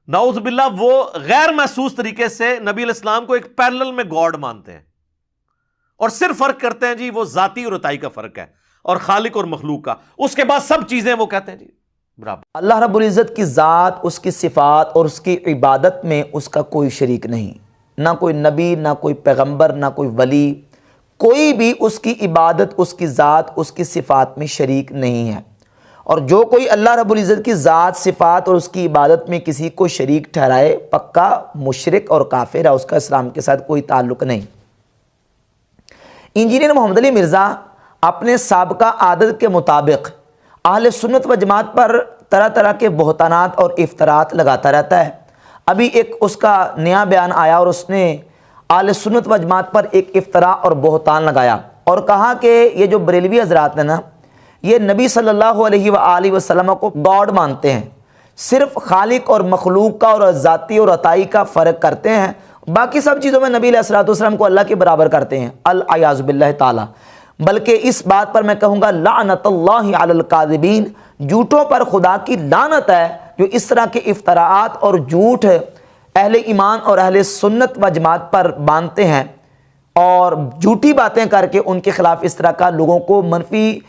नाउज़ुबिल्लाह वो गैर महसूस तरीके से नबी अलैहिस्सलाम को एक पैरेलल में गॉड मानते हैं और सिर्फ फर्क करते हैं जी वो जाती और अताई का फर्क है और खालिक और मखलूक का। उसके बाद सब चीजें वो कहते हैं जी बराबर। अल्लाह रब्बुल इज़्ज़त की ज़ात, उसकी सिफ़ात और उसकी इबादत में उसका कोई शरीक नहीं, ना कोई नबी, ना कोई पैगंबर, ना कोई वली, कोई भी उसकी इबादत, उसकी ज़ात, उसकी सिफ़ात में शरीक नहीं है। और जो कोई अल्लाह रब्बुल इज़्ज़त की ज़ात, सिफ़ात और उसकी इबादत में किसी को शरीक ठहराए, पक्का मुशरिक और काफिर है, उसका इस्लाम के साथ कोई ताल्लुक़ नहीं। इंजीनियर मोहम्मद अली मिर्ज़ा अपने साबका आदत के मुताबिक अहले सुन्नत व जमात पर तरह तरह के बहतानात और इफ्तरात लगाता रहता है। अभी एक उसका नया बयान आया और उसने अहले सुन्नत व जमात पर एक इफ्तरा और बहतान लगाया और कहा कि ये जो बरेलवी हजरात हैं ना, ये नबी सल्लल्लाहु अलैहि वसल्लम को गॉड मानते हैं, सिर्फ खालिक और मखलूक का और ज़ाती और अताई का फ़र्क करते हैं, बाकी सब चीज़ों में नबी अलैहिस्सलातु वस्सलाम को अल्लाह के बराबर करते हैं। अल-अयाज़ु बिल्लाहि ताला। बल्कि इस बात पर मैं कहूँगा लानतुल्लाहि अलल काज़िबीन, झूठों पर खुदा की लानत है जो इस तरह के इफ्तराआत और झूठ अहले ईमान और अहले सुन्नत व जमात पर बांधते हैं और झूठी बातें करके उनके ख़िलाफ़ इस तरह का लोगों को मनफी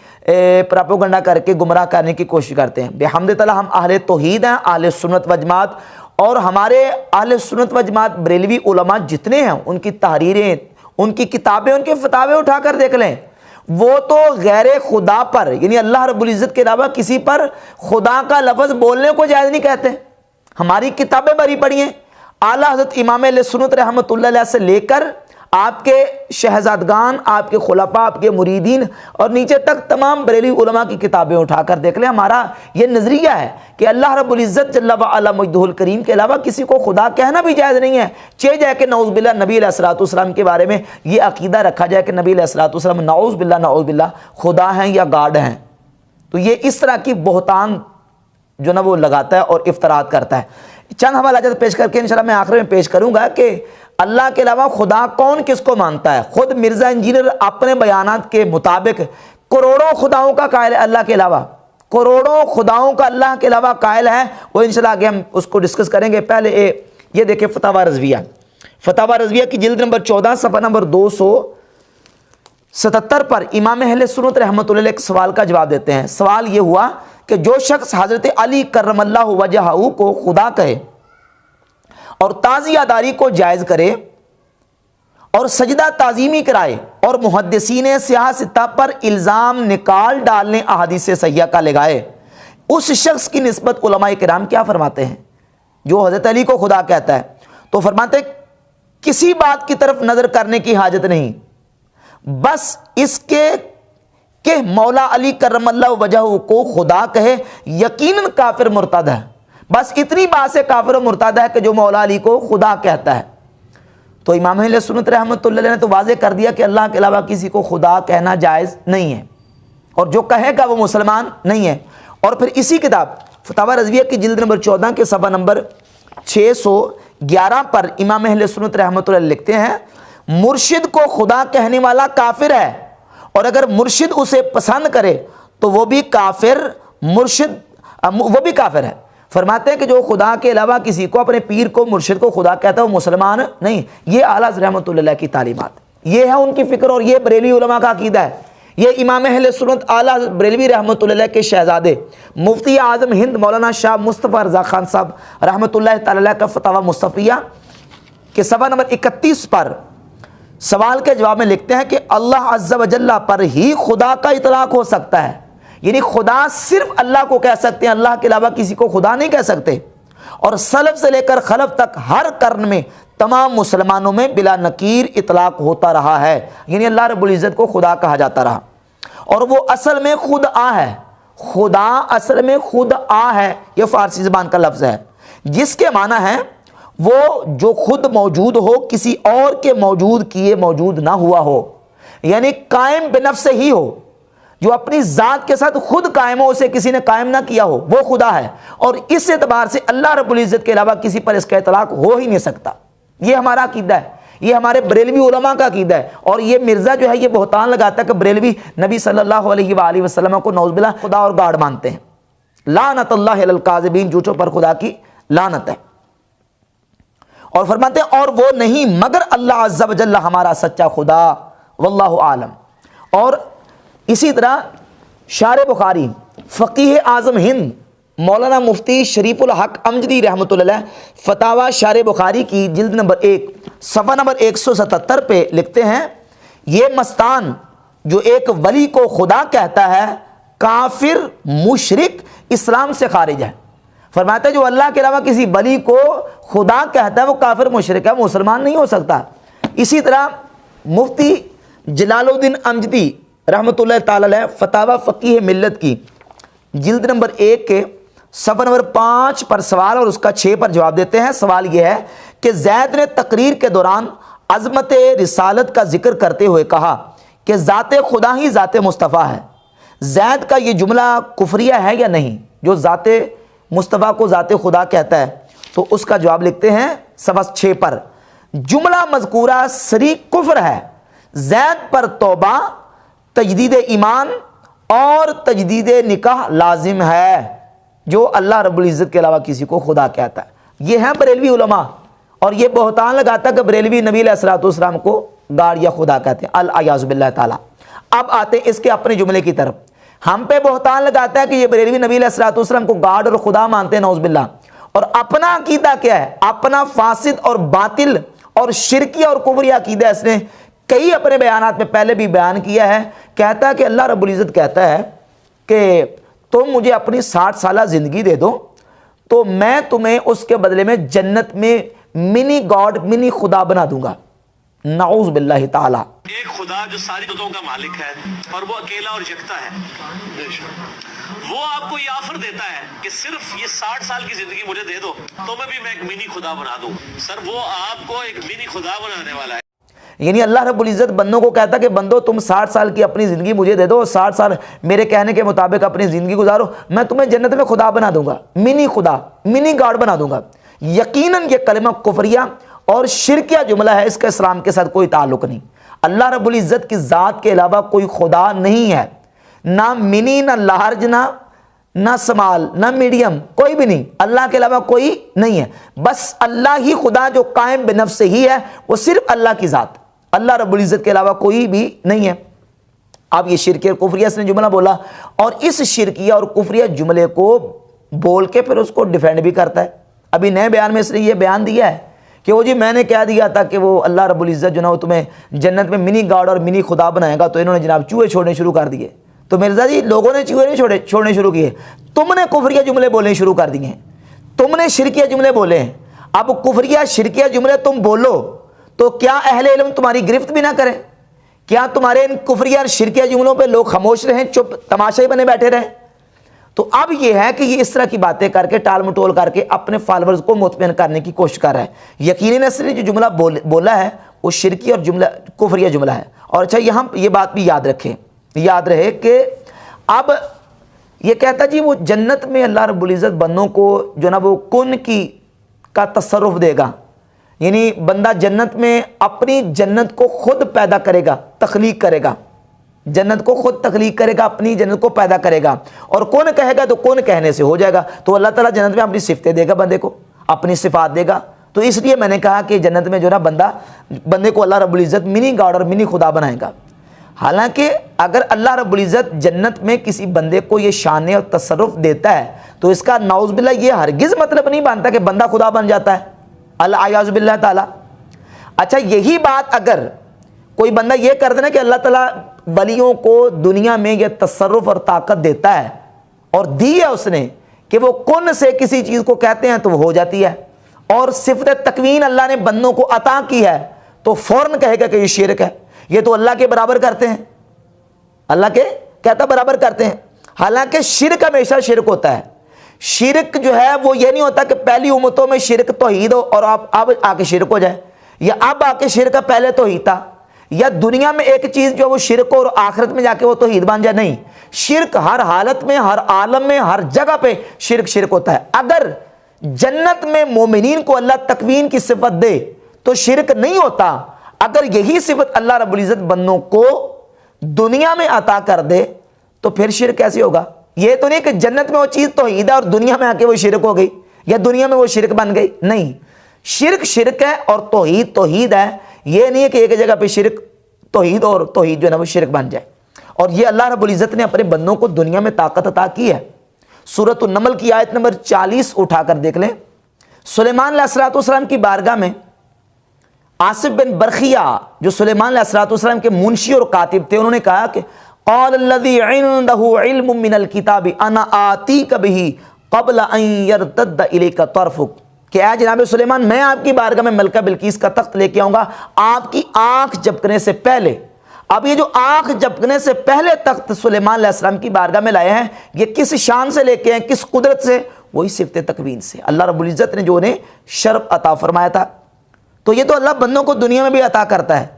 प्रोपेगेंडा करके गुमराह करने की कोशिश करते हैं। बेहम्दिल्लाह हम अहले तौहीद हैं, अहले सुन्नत व जमात, और हमारे अहले सुन्नत व जमात बरेलवी उलमा जितने हैं उनकी तहरीरें, उनकी किताबें, उनके फतावे उठाकर देख लें, वो तो गैर खुदा पर यानी अल्लाह रब्बुल इज़्ज़त के अलावा किसी पर खुदा का लफ्ज़ बोलने को जायज़ नहीं कहते। हमारी किताबें भरी पड़ी हैं। आला हज़रत इमाम अहले सुन्नत रहमतुल्लाह अलैह से लेकर आपके शहजादगान, आपके खुलफा, आपके मुरीदीन और नीचे तक तमाम बरेली उलमा की किताबें उठाकर देख लें। हमारा ये नज़रिया है कि अल्लाह रब्बुल इज़्ज़त जल्ला व अला मजदुहुल करीम के अलावा किसी को खुदा कहना भी जायज़ नहीं है। चे जाए कि नऊज़ बिल्लाह नबी अलैहिस्सलातु वस्सलाम के बारे में ये अकीदा रखा जाए कि नबी अलैहिस्सलातु वस्सलाम नऊज़ बिल्लाह खुदा हैं या गाड हैं, तो ये इस तरह की बहतान जो ना वो लगाता है और इफ्तरात करता है। चंद हवाला जात पेश करके इंशाल्लाह मैं आखिर में पेश करूंगा कि अल्लाह के अलावा खुदा कौन किसको मानता है। खुद मिर्ज़ा इंजीनियर अपने बयानात के मुताबिक करोड़ों खुदाओं का कायल है अल्लाह के अलावा, करोड़ों खुदाओं का अल्लाह के अलावा कायल है। वो इंशाल्लाह आगे हम उसको डिस्कस करेंगे। पहले ये देखिए फतावा रज़विया, फतावा रज़विया की जिल्द नंबर 14 सफ़ा नंबर 277 पर इमाम अहले सुन्नत रहमतुल्लाह अलैह एक सवाल का जवाब देते हैं। सवाल ये हुआ कि जो शख्स हज़रत अली करमल्लाहु वजहहू को खुदा कहे और ताज़ियादारी को जायज़ करे और सजदा ताज़ीमी कराए और मुहद्दिसीन सियासता पर इल्ज़ाम निकाल डालने अहादीस सहिहा का लगाए, उस शख्स की निस्बत उलमाए किराम क्या फरमाते हैं जो हज़रत अली को खुदा कहता है? तो फरमाते किसी बात की तरफ नज़र करने की हाजत नहीं, बस इसके कि मौला अली करमल्लाहु वजहहू को खुदा कहे यकीनन काफिर मुर्तद है। बस इतनी बात से काफिर और मुर्तद है कि जो मौला अली को खुदा कहता है। तो इमाम अहले सुन्नत रहमतुल्लाह अलैह ने तो वाज़ेह कर दिया कि अल्लाह के अलावा किसी को खुदा कहना जायज़ नहीं है और जो कहेगा वो मुसलमान नहीं है। और फिर इसी किताब फतावा रज़विया की जिल्द नंबर 14 के सफ़ा नंबर 611 पर इमाम अहले सुन्नत रहमतुल्लाह अलैह लिखते हैं, मुर्शिद को खुदा कहने वाला काफिर है और अगर मुर्शिद उसे पसंद करे तो वो भी काफिर, मुर्शिद वो भी काफिर है। फरमाते हैं कि जो खुदा के अलावा किसी को, अपने पीर को, मुर्शिद को खुदा कहता है वो मुसलमान नहीं। ये आला रहमतुल्लाह अलैह की तालीमात, ये है उनकी फ़िक्र और ये बरेली उलमा का अकीदा है। ये इमाम अहले सुन्नत आला बरेलवी रहमतुल्लाह अलैह के शहजादे मुफ्ती आज़म हिंद मौलाना शाह मुस्तफ़ा रज़ा खान साहब रहमतुल्लाह तआला अलैह का फतावा मुस्तफ़िया के सफ़ा नंबर 31 पर सवाल के जवाब में लिखते हैं कि अल्लाह अज़्ज़ा व जल्ला पर ही खुदा का इतलाक़ हो सकता है, यानी खुदा सिर्फ अल्लाह को कह सकते हैं, अल्लाह के अलावा किसी को खुदा नहीं कह सकते। और सलफ़ से लेकर खलफ तक हर कर्न में तमाम मुसलमानों में बिला नकीर इतलाक़ होता रहा है, यानी अल्लाह रब्बुल इज़्ज़त को खुदा कहा जाता रहा। और वो असल में खुद आ है, खुदा असल में खुद आ है, यह फ़ारसी ज़बान का लफ्ज़ है जिसके माना है वो जो खुद मौजूद हो, किसी और के मौजूद किए मौजूद ना हुआ हो, यानी कायम बिनफ़्स से ही हो, जो अपनी ज़ात के साथ खुद कायम हो, उसे किसी ने कायम ना किया हो, वो खुदा है। और इस एतबार से अल्लाह रब्बुल इज़्ज़त के अलावा किसी पर इसका इतलाक़ हो ही नहीं सकता। ये हमारा अकीदा है, ये हमारे बरेलवी उलमा का अकीदा है। और ये मिर्ज़ा जो है ये बहतान लगाता है कि बरेलवी नबी सल्लल्लाहु अलैहि वसल्लम को नौज़ुबिल्लाह खुदा और गाड मानते हैं। लानतुल्लाहि अलल काज़िबीन, झूठों पर खुदा की लानत है। और फरमाते हैं और वो नहीं मगर अल्लाह अज़्ज़ा व जल्ल हमारा सच्चा खुदा, वल्लाहु आलम। और इसी तरह शार बुखारी फ़कीह आज़म हिंद मौलाना मुफ्ती शरीफुल हक अमजदी रहमतुल्लाह फतावा शार बुखारी की जिल्द नंबर 1 सफ़ा नंबर 177 पे लिखते हैं, ये मस्तान जो एक वली को खुदा कहता है काफिर मुशरिक इस्लाम से खारिज है। फरमाते जो अल्लाह के अलावा किसी वली को खुदा कहता है वो काफिर मुशरिक है, मुसलमान नहीं हो सकता। इसी तरह मुफ्ती जलालुद्दीन अमजदी रहमतुल्लाह ताला अलैह फतावा फ़कीह मिल्लत की जिल्द नंबर 1 के सफ़ा नंबर 5 पर सवाल और उसका 6 पर जवाब देते हैं। सवाल यह है कि ज़ैद ने तकरीर के दौरान अज़मत रिसालत का जिक्र करते हुए कहा कि ज़ाते खुदा ही ज़ाते मुस्तफ़ा है। ज़ैद का ये जुमला कुफरिया है या नहीं, जो ज़ाते मुस्तफ़ा को ज़ाते खुदा कहता है? तो उसका जवाब लिखते हैं सफ़ा 6 पर, जुमला मज़कूरा सरी कुफ्र है। ज़ैद पर तौबा, तजदीद ईमान और तजदीद निकाह लाजिम है, जो अल्लाह रब्बुल इज़्ज़त के अलावा किसी को खुदा कहता है। ये है बरेलवी उलमा, और ये बहतान लगाता कि बरेलवी नबी अलैहिस्सलाम को गाड़ या खुदा कहते हैं, अल अयाज़ु बिल्लाह ताला। अब आते हैं इसके अपने जुमले की तरफ। हम पे बहतान लगाता है कि ये बरेलवी नबी अलैहिस्सलाम को गाड़ और खुदा मानते हैं, नौज़ बिल्लाह। और अपना अकीदा क्या है? अपना फासिद और बातिल और शिरकी और कुफरी अकीदा इसने कई अपने बयानात में पहले भी बयान किया है। कहता है कि अल्लाह रब्बुल इज़्ज़त कहता है कि तुम मुझे अपनी 60 साल ज़िंदगी दे दो तो मैं तुम्हें उसके बदले में जन्नत में मिनी गॉड, मिनी खुदा बना दूंगा। नाउज़ बिल्लाहि ताला। एक खुदा जो सारी चीजों का मालिक है और वो अकेला और यकता है, वो आपको ये ऑफर देता है कि सिर्फ ये 60 साल की जिंदगी मुझे दे दो तो मैं एक मिनी खुदा बना दूं। सर वो आपको एक मिनी खुदा बनाने वाला है। यानी अल्लाह रब्बुल इज़्ज़त बंदों को कहता कि बंदो तुम 60 साल की अपनी ज़िंदगी मुझे दे दो, 60 साल मेरे कहने के मुताबिक अपनी ज़िंदगी गुजारो, मैं तुम्हें जन्नत में खुदा बना दूंगा, मिनी खुदा, मिनी गॉड बना दूंगा। यकीनन ये कलमा कुफरिया और शिरकिया जुमला है, इसका इस्लाम के साथ कोई ताल्लुक नहीं। अल्लाह रब्बुल इज़्ज़त की ज़ात के अलावा कोई खुदा नहीं है, ना मिनी, ना लार्ज, ना स्मॉल, ना मीडियम, कोई भी नहीं। अल्लाह के अलावा कोई नहीं है, बस अल्लाह ही खुदा जो कायम बिनफ्स ही है, वो सिर्फ अल्लाह की ज़ात, अल्लाह रब्बुल इज़्ज़त के अलावा कोई भी नहीं है। अब ये शिरकिया और कुफरिया से जुमला बोला, और इस शिरकिया और कुफरिया जुमले को बोल के फिर उसको डिफेंड भी करता है। अभी नए बयान में इसने ये बयान दिया है कि वो जी मैंने क्या दिया था कि वो अल्लाह रब्बुल इज़्ज़त जो ना वो तुम्हें जन्नत में मिनी गॉड और मिनी खुदा बनाएगा, तो इन्होंने जनाब चूहे छोड़ने शुरू कर दिए। तो मिर्ज़ा जी लोगों ने चूहे नहीं छोड़ने शुरू किए, तुमने कुफरिया जुमले बोलने शुरू कर दिए, तुमने शिरकिया जुमले बोले। अब कुफरिया शिरकिया जुमले तुम बोलो तो क्या अहले इल्म तुम्हारी गिरफ्त भी ना करें? क्या तुम्हारे इन कुफरिया और शिरकिया जुमलों पे लोग खामोश रहें, चुप तमाशाई बने बैठे रहें? तो अब यह है कि ये इस तरह की बातें करके टाल मटोल करके अपने फॉलोअर्स को मुतमईन करने की कोशिश कर रहा है। यकीनन इसने जो जुमला बोला है वो शिरकी और जुमला कुफरिया जुमला है। और अच्छा यहाँ ये बात भी याद रहे कि अब ये कहता जी वो जन्नत में अल्लाह रब्बुल इज़्ज़त बंदों को जो ना वो कुन का तसर्रुफ देगा, यानी बंदा जन्नत में अपनी जन्नत को खुद पैदा करेगा, तख्लीक करेगा, जन्नत को खुद तख्लीक करेगा, अपनी जन्नत को पैदा करेगा। और कौन कहेगा तो कौन कहने से हो जाएगा। तो अल्लाह ताला जन्नत में अपनी सिफतें देगा, बंदे को अपनी सिफात देगा। तो इसलिए मैंने कहा कि जन्नत में जो ना बंदे को अल्लाह रब्बुल इज़्ज़त मिनी गॉड और मिनी खुदा बनाएगा। हालांकि अगर अल्लाह रब्बुल इज़्ज़त जन्नत में किसी बंदे को ये शान और तसर्रुफ देता है तो इसका नाउज़ बिल्लाह ये हरगिज़ मतलब नहीं बनता कि बंदा खुदा बन जाता है, अल्लाह अयाज़ु बिल्लाह ताला। अच्छा यही बात अगर कोई बंदा ये कर देना कि अल्लाह ताला वलियों को दुनिया में ये तसर्रुफ और ताकत देता है और दी है उसने कि वो कुन से किसी चीज़ को कहते हैं तो वो हो जाती है, और सिफ़त तकवीन अल्लाह ने बंदों को अता की है तो फ़ौरन कहेगा कि ये शिरक है, ये तो अल्लाह के बराबर करते हैं, अल्लाह के कहता बराबर करते हैं। हालांकि शिरक हमेशा शिरक होता है। शिरक जो है वो ये नहीं होता कि पहली उम्मतों में शिरक तौहीद हो और आप अब आके शिरक हो जाए, या अब आके शिरक पहले तौहीद था, या दुनिया में एक चीज़ जो वो शिरक हो और आखिरत में जाके वो तौहीद बन जाए। नहीं, शिरक हर हालत में, हर आलम में, हर जगह पे शिरक होता है। अगर जन्नत में मोमिनीन को अल्लाह तकवीन की सिफत दे तो शिरक नहीं होता। अगर यही सिफत अल्लाह रब्बुल इज़्ज़त बंदों को दुनिया में अता कर दे तो फिर शिरक कैसे होगा? ये तो नहीं कि जन्नत में वो चीज़ तौहीद है और दुनिया में आके वो शिरक हो गई या दुनिया में वो शिरक बन गई। नहीं, शिरक शिरक है और तौहीद तौहीद है। ये नहीं है कि एक जगह पे शिरक तौहीद और तौहीद जो है ना वो शिरक बन जाए। और ये अल्लाह रब्बुल इज़्ज़त ने अपने बंदों को दुनिया में ताकत अता की है। सूरत नमल की आयत नंबर 40 उठाकर देख लें। सुलेमान अलैहिस्सलाम की बारगाह में आसिफ बिन बरखिया जो सुलेमान अलैहिस्सलाम के मुंशी और कातिब थे, उन्होंने कहा कि क़ालल्लज़ी इन्दहु इल्मुम मिनल किताबि अना आतीका बिही क़ब्ल अन यरतद्द इलैका तर्फ़ुक, कि ऐ जनाब सुलेमान मैं आपकी बारगाह में मलका बिल्कीस का तख्त लेके आऊँगा आपकी आँख झपकने से पहले। अब ये जो आँख झपकने से पहले तख्त सुलेमान अलैहिस्सलाम की बारगाह में लाए हैं, ये किस शान से लेके हैं, किस कुदरत से? वही सिफ़त तकवीन से, अल्लाह रब्बुल इज़्ज़त ने जो उन्हें शर्फ अता फरमाया था। तो ये तो अल्लाह बंदों को दुनिया में भी अता करता है।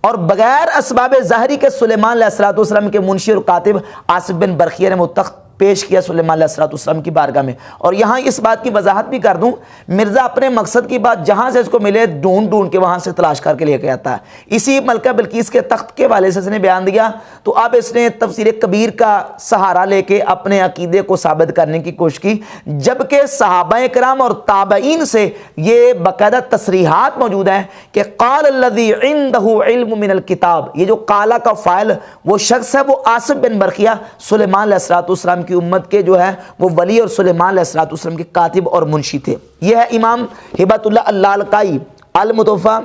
और बगैर असबाब ज़ाहरी के सुलेमान अलैहिस्सलाम के मुंशी और कातिब आसिफ बिन बरखिया ने वो तख्त पेश किया सुलेमान अलैहिस्सलाम की बारगाह में। और यहाँ इस बात की वजाहत भी कर दूँ, मिर्ज़ा अपने मकसद की बात जहाँ से इसको मिले ढूंढ ढूंढ के वहाँ से तलाश करके लेके आता है। इसी मलका बिल्कीस के तख्त के वाले से इसने बयान दिया, तो अब इसने तफसीर कबीर का सहारा लेके अपने अकीदे को साबित करने की कोशिश की, जबकि सहाबाए किराम और ताबईन से ये बाकायदा तसरीहात मौजूद हैं कि क़ालल्लज़ी इन्दहु इल्मुम मिनल किताब, ये जो काला का फ़ाइल वो शख्स है वो आसिफ बिन बरखिया सुलेमान अलैहिस्सलाम की उम्मत के जो है वो वली और सुलेमान अलैहिस्सलाम के कातिब और मुंशी थे। यह है इमाम हिबतुल्लाह अल्लालकाई अल-मुतवफ़ा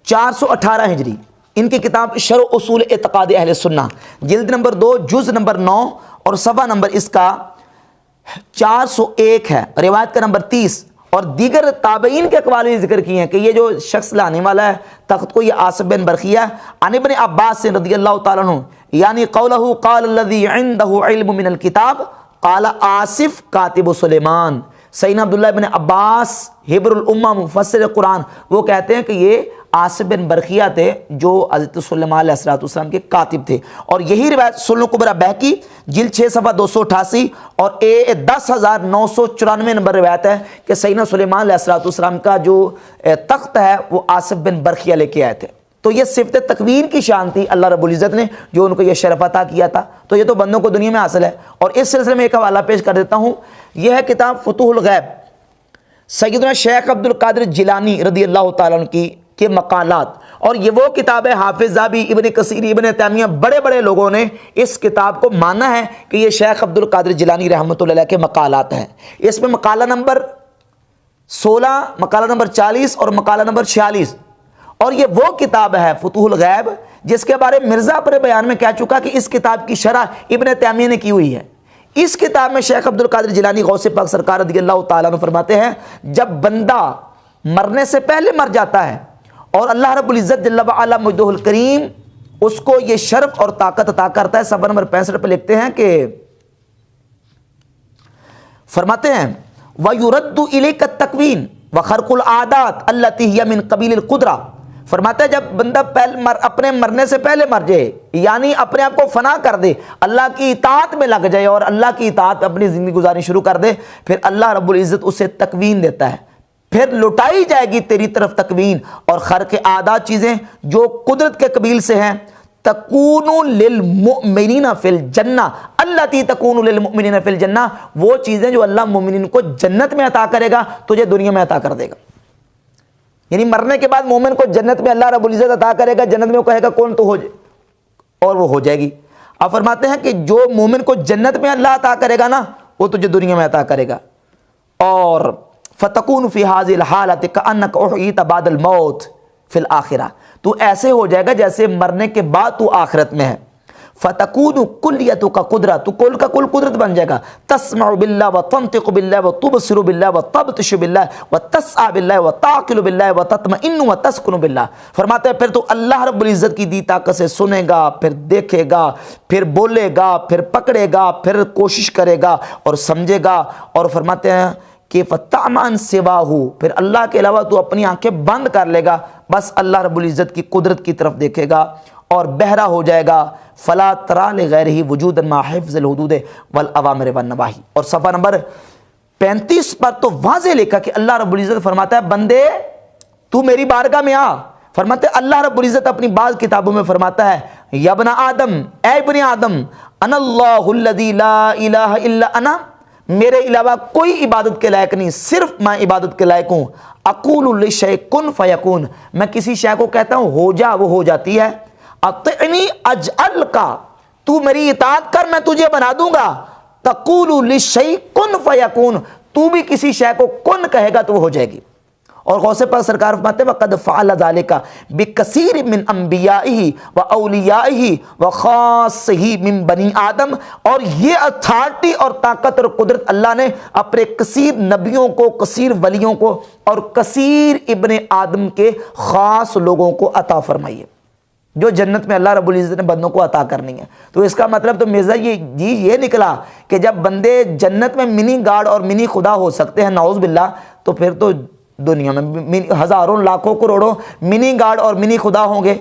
418 हिजरी, इनकी किताब शरह उसूल एतक़ाद अहले सुन्ना जिल्द नंबर 2 जुज़ नंबर 9 और सफ़ा नंबर इसका 401 है, रिवायत का नंबर 30। और दीगर ताबईन के अक़वाल भी जिक्र किए हैं कि ये जो शख्स लाने वाला है तख्त को, ये आसिफ बिन बरखिया अन इब्न अब्बास से रज़ियल्लाहु तआला अन्हु, यानी क़ौलहु क़ालल्लज़ी इन्दहु इल्मुम मिनल किताब क़ाल आसिफ कातिबु सुलेमान। सैयदना अब्दुल्लाह इब्न अब्बास हिब्रुल उम्मा मुफस्सिर कुरान वो कहते हैं कि ये आसिफ बिन बरखिया थे जो हज़रत सुलेमान अलैहिस्सलाम के कातिब थे। और यही रिवायत सुनन कुबरा बहकी जिल्द 6 सफ़ा 288 और 10,994 नंबर रिवायत है कि सैयदना सुलेमान अलैहिस्सलाम का जो तख्त है वो आसिफ बिन बरखिया लेके आए थे। तो ये सिफ़त तकवीन की शान थी अल्लाह रब्बुल इज़्ज़त ने जो उनको ये शरफ़ अता किया था। तो ये तो बंदों को दुनिया में हासिल है। और इस सिलसिले में एक हवाला पेश कर देता हूँ, यह है किताब फुतहुल गैब सैयदना शेख अब्दुल कादिर जिलानी रज़ियल्लाहु तआला अन्हु के मकालात। और ये वो किताब है, हाफिज़ ज़ाबी, इब्न कसीर, इब्न तैमिया, बड़े बड़े लोगों ने इस किताब को माना है कि ये शेख अब्दुल कादिर जिलानी रहमतुल्लाह अलैह के मकालात हैं। इसमें मकाला नंबर 16, मकाला नंबर 40 और मकाला नंबर 46। और ये वो किताब है फुतहुल गैब जिसके बारे में मिर्ज़ा अपने बयान में कह चुका कि इस किताब की शरह इब्न तैमिया ने की हुई है। इस किताब में शेख अब्दुल कादिर जिलानी गौसे पाक सरकार रज़ियल्लाहु तआला अन्हु फरमाते हैं, जब बंदा मरने से पहले मर जाता है और अल्लाह रब्बुल इज़्ज़त जल्ल व अला मुजद्दुहुल करीम उसको ये शर्फ और ताकत अता करता है। सफ़ा नंबर 65 पर लिखते हैं कि फरमाते हैं व युरद्दु इलैका तकवीन व खरकुल आदात अल्लती हिया मिन क़बीलिल कुदरा। फरमाता है जब बंदा अपने मरने से पहले मर जाए, यानी अपने आप को फना कर दे, अल्लाह की इताअत में लग जाए और अल्लाह की इताअत अपनी ज़िंदगी गुजारनी शुरू कर दे, फिर अल्लाह रब्बुल इज़्ज़त उसे तकवीन देता है। फिर लुटाई जाएगी तेरी तरफ तकवीन और खर्क आदात चीज़ें जो कुदरत के कबील से हैं। तकूनु लिल मुमिनीना फिल जन्ना अल्लती तकूनु लिल मुमिनीना फिल जन्ना, वो चीज़ें जो अल्लाह मुमिनीन को जन्नत में अता करेगा तुझे दुनिया में अता कर देगा। यानी मरने के बाद मोमिन को जन्नत में अल्लाह रब्बुल इज़्ज़त अता करेगा, जन्नत में वो कहेगा कौन तो हो जाए और वो हो जाएगी। आप फरमाते हैं कि जो मोमिन को जन्नत में अल्लाह अता करेगा ना वो तुझे दुनिया में अता करेगा। और फ़तकून फ़ी हाज़िल हालत कअन्नका उहीत बादल मौत फ़िल आखिरा, तू ऐसे हो जाएगा जैसे मरने के बाद तू आखिरत में है। फ़तकूनु कुल्लियतु का कुदरा, तू कुल का कुल कुदरत बन जाएगा। तस्मउ बिल्लाह व तंतिक़ु बिल्लाह व तुबसिरु बिल्लाह व तब्तशु बिल्लाह व तस्आ बिल्लाह व ताक़िलु बिल्लाह व तत्मइन्नु व तस्कुनु बिल्लाह। फरमाते हैं फिर तो अल्लाह रब्बुल इज़्ज़त की दी ताकत से सुनेगा, फिर देखेगा, फिर बोलेगा, फिर पकड़ेगा, फिर कोशिश करेगा और समझेगा। और फरमाते हैं कि फ़त्तामान सिवाहू, फिर अल्लाह के अलावा तू अपनी आंखें बंद कर लेगा, बस अल्लाह रब्बुल इज़्ज़त की कुदरत की तरफ देखेगा और बहरा हो जाएगा। फ़ला तरा लिग़ैरिही वजूदन मा हिफ़्ज़िल हुदूद वल अवामिर वन नवाही। और सफ़ा नंबर 35 पर तो वाज़ेह लिखा कि अल्लाह रब्बुल इज़्ज़त फरमाता है बंदे तू मेरी बारगाह में आ। फरमाते अल्लाह रब्बुल इज़्ज़त अपनी बाज़ किताबों में फरमाता है यब्न आदम, ए इब्ने आदम, अनल्लाहुल्लज़ी ला इलाहा इल्ला अना, मेरे अलावा कोई इबादत के लायक नहीं, सिर्फ मैं इबादत के लायक हूँ। अक़ूलु लिशै कुन फयकून, मैं किसी शय को कहता हूँ हो जा, वो हो जाती है। अतिअनी अजअल का, तू मेरी इताअत कर मैं तुझे बना दूंगा। तक़ूलु लिशै कुन फयकून, तू भी किसी शय को कुन कहेगा तो वो हो जाएगी। और गौसे पाक सरकार फरमाते हैं वक़द फ़अल ज़ालिका बिकसीर मिन अंबियाइही व औलियाइही व ख़ास्सिही मिन बनी आदम, और ये अथॉरिटी और ताकत और कुदरत अल्लाह ने अपने कसीर नबियों को, कसीर वलियों को और कसीर इब्ने आदम के ख़ास लोगों को अता फरमाई है, जो जन्नत में अल्लाह रब्बुल इज़्ज़त ने बंदों को अता करनी है। तो इसका मतलब तो मिर्ज़ा ये निकला कि जब बंदे जन्नत में मिनी गार्ड और मिनी खुदा हो सकते हैं, नाउज़ बिल्लाह, तो फिर तो दुनिया में हज़ारों लाखों करोड़ों मिनी गार्ड और मिनी खुदा होंगे,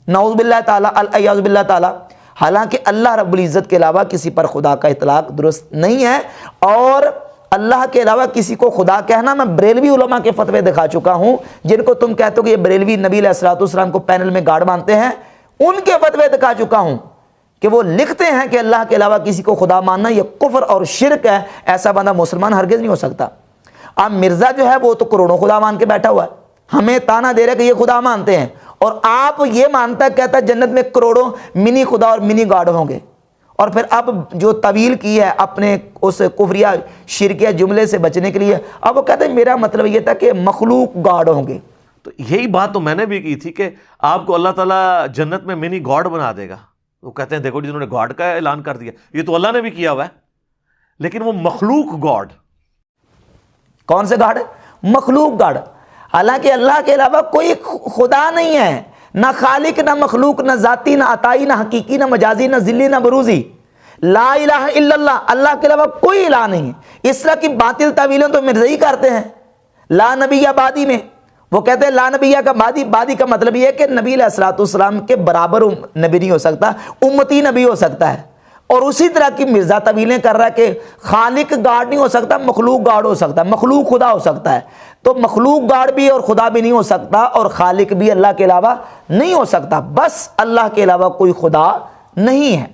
नाउज़ बिल्लाह ताला, अल-अयाज़ बिल्लाह ताला। हालांकि अल्लाह रब्बुल इज़्ज़त के अलावा किसी पर खुदा का इतलाक़ दुरुस्त नहीं है, और अल्लाह के अलावा किसी को खुदा कहना, मैं बरेलवी उलमा के फतवे दिखा चुका हूँ, जिनको तुम कहते हो कि ये बरेलवी नबी अलैहिस्सलाम को पैनल में गार्ड मानते हैं, उनके फतवे दिखा चुका हूँ कि वो लिखते हैं कि अल्लाह के अलावा किसी को खुदा मानना ये कुफ्र और शिरक है, ऐसा बंदा मुसलमान हरगिज़ नहीं हो सकता। अब मिर्ज़ा जो है वो तो करोड़ों खुदा मान के बैठा हुआ है, हमें ताना दे रहा है कि ये खुदा मानते हैं, और आप ये मानता कहता है जन्नत में करोड़ों मिनी खुदा और मिनी गार्ड होंगे। और फिर अब जो तवील की है अपने उस कुफरिया शिरकिया जुमले से बचने के लिए, अब वो कहते हैं मेरा मतलब ये था कि मखलूक गार्ड होंगे। तो यही बात तो मैंने भी की थी कि आपको अल्लाह ताला जन्नत में मिनी गॉड बना देगा। वो कहते हैं देखो जिन्होंने गॉड का ऐलान कर दिया, ये तो अल्लाह ने भी किया हुआ है, लेकिन वो मखलूक गॉड। कौन से गार्ड? मखलूक गार्ड। हालांकि अल्लाह के अलावा कोई खुदा नहीं है, ना खालिक, ना मखलूक, ना जाती, ना अताई, ना हकीकी, ना मजाजी, ना जिल्ली, ना बरूजी। ला इलाहा इल्लल्लाह, अल्लाह के अलावा कोई इलाह नहीं है। इस तरह की बातिल तवीलें तो मिर्ज़ा करते हैं। ला नबिया बादी में वो कहते हैं ला नबिया का बादी, बादी का मतलब यह है कि नबी अलैहिस्सलाम के बराबर नबी नहीं हो सकता, उम्मती नबी हो सकता है। और उसी तरह की मिर्ज़ा तवीलें कर रहा है कि खालिक गार्ड नहीं हो सकता, मखलूक गार्ड हो सकता है, मखलूक खुदा हो सकता है। तो मखलूक गार्ड भी और खुदा भी नहीं हो सकता, और खालिक भी अल्लाह के अलावा नहीं हो सकता, बस अल्लाह के अलावा कोई खुदा नहीं है।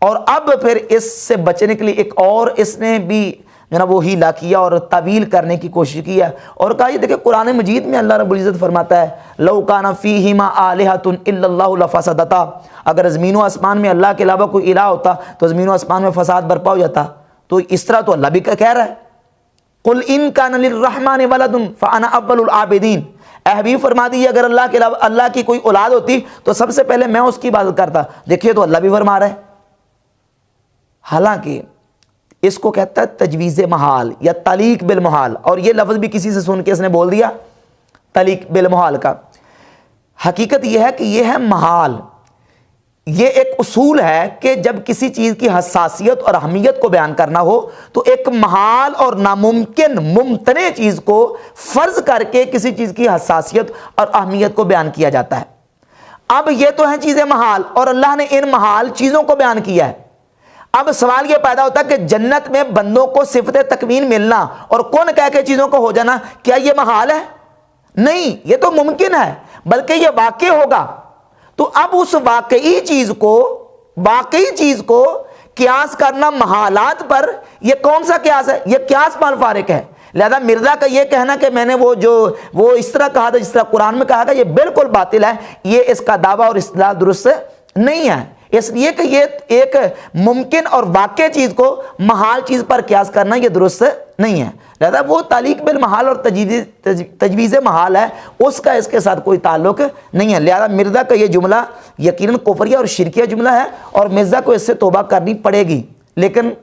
और अब फिर इससे बचने के लिए एक और इसने भी जनाब वो हीला किया और तवील करने की कोशिश की है, और कहा ये देखिए कुरान मजीद में अल्लाह रब्बुल इज़्ज़त फरमाता है लौ काना फीहिमा आलिहतुन इल्लल्लाहु लफसदता, अगर ज़मीन व आसमान में अल्लाह के अलावा कोई इलाह होता तो ज़मीन व आसमान में फसाद बरपा हो जाता। तो इस तरह तो अल्लाह भी कह रहा है कुल इन काना लिर्रहमानि वलदुन फअना अव्वलुल आबिदीन, हबीब फरमा दी अगर अल्लाह के अलावा अल्लाह की कोई औलाद होती तो सबसे पहले मैं उसकी इबादत करता। देखिए तो अल्लाह भी फरमा रहा है। हालांकि इसको कहता है तजवीज़ महाल या तलीक बिल महाल, और ये लफ्ज़ भी किसी से सुन के इसने बोल दिया तलीक बिल महाल का। हकीकत यह है कि यह है महाल, ये एक उसूल है कि जब किसी चीज़ की हसासियत और अहमियत को बयान करना हो तो एक महाल और नामुमकिन मुमतने चीज़ को फ़र्ज़ करके किसी चीज़ की हसासियत और अहमियत को बयान किया जाता है। अब ये तो हैं चीज़ें महाल, और अल्लाह ने इन महाल चीज़ों को बयान किया है। अब सवाल यह पैदा होता है कि जन्नत में बंदों को सिफत तकवीन मिलना और कौन कह के चीज़ों को हो जाना, क्या यह महाल है? नहीं, यह तो मुमकिन है, बल्कि यह वाक़ई होगा। तो अब उस वाकई चीज़ को क्यास करना महालात पर, यह कौन सा क्यास है? यह क्यास माल फारिक है। लिहाजा मिर्ज़ा का यह कहना कि मैंने वो इस तरह कहा था जिस तरह कुरान में कहा था, यह बिल्कुल बातिल है। ये इसका दावा और इस्तिदलाल दुरुस्त नहीं है, इसलिए कि ये एक मुमकिन और वाक़ई चीज़ को महाल चीज़ पर क्यास करना यह दुरुस्त नहीं है। लिहाजा वो तालीक बिल महाल और तजवीज़ महाल है, उसका इसके साथ कोई ताल्लुक नहीं है। लिहाजा मिर्ज़ा का ये जुमला यकीनन कुफरिया और शिरकिया जुमला है, और मिर्ज़ा को इससे तौबा करनी पड़ेगी, लेकिन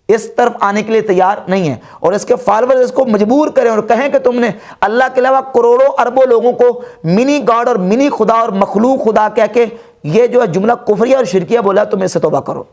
इस तरफ आने के लिए तैयार नहीं है। और इसके फॉलोअर्स इसको मजबूर करें और कहें कि तुमने अल्लाह के अलावा करोड़ों अरबों लोगों को मिनी गॉड और मिनी खुदा और मखलूक खुदा कह के ये जो है जुमला कुफरिया और शिरकिया बोला, तुम इससे तौबा करो।